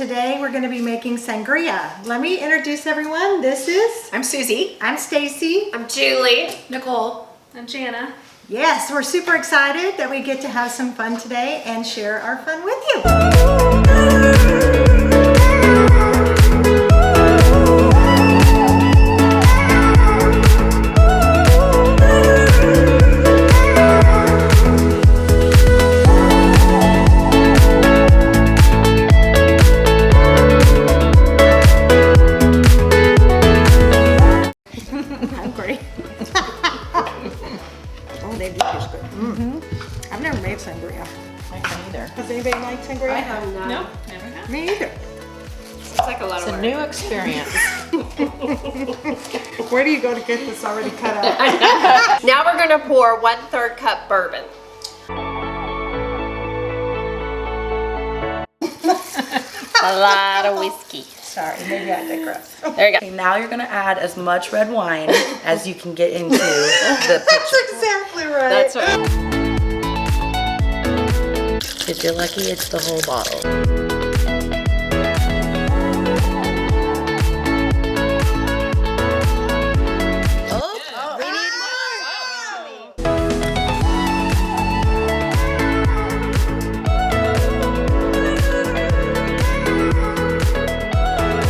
today we're going to be making sangria. Let me introduce everyone. This is... I'm Susie. I'm Stacy. I'm Julie. Nicole. I'm Jana. Yes, we're super excited that we get to have some fun today and share our fun with you. I've never made sangria. I can either. Has anybody made sangria? I have not. No, never have. Me either. It's like a lot It's of a work. new experience. Where do you go to get this already cut up? Now we're gonna pour 1/3 cup bourbon. A lot of whiskey. Sorry, maybe I digress. There you go. Okay, now you're gonna add as much red wine as you can get into the pitcher. That's exactly right. That's right. If you're lucky, it's the whole bottle. Oh, we need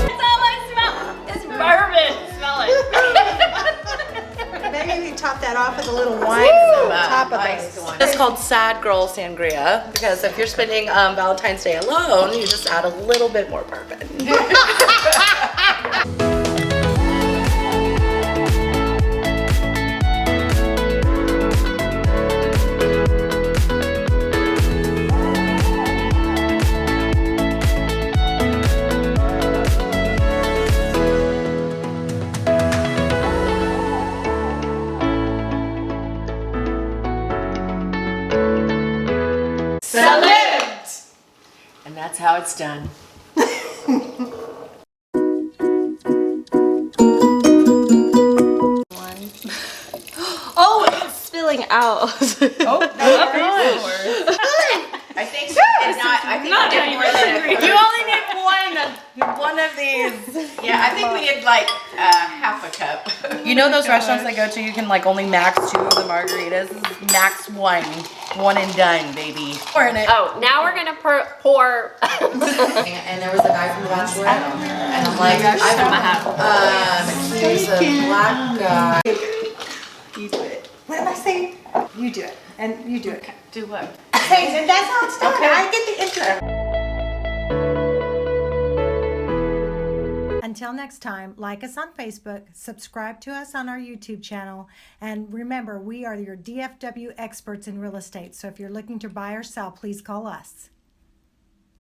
That's all I smell. It's bourbon. Smell it. Maybe we top that off with a little wine on top of Ice those. one. It's called Sad Girl Sangria because if you're spending Valentine's Day alone, you just add a little bit more bourbon. Salute! And that's how it's done. Oh, it's spilling out. Oh, I think she did not. I think Not we how did you more were than hungry. You only need one of these. Yeah, I think we did like half a cup. You know those restaurants I go to, you can like only max 2 of the margaritas. This is max 1. 1 and done, baby. Pour in it. Oh, now we're gonna pour. And there was a guy from Bachelorette on there, and I'm like, he's a black guy. You do it. What am I saying? You do it. And you do it. Do what? Hey, and that's how it's done. I get the intro. Until next time, like us on Facebook, subscribe to us on our YouTube channel, and remember, we are your DFW experts in real estate. So if you're looking to buy or sell, please call us.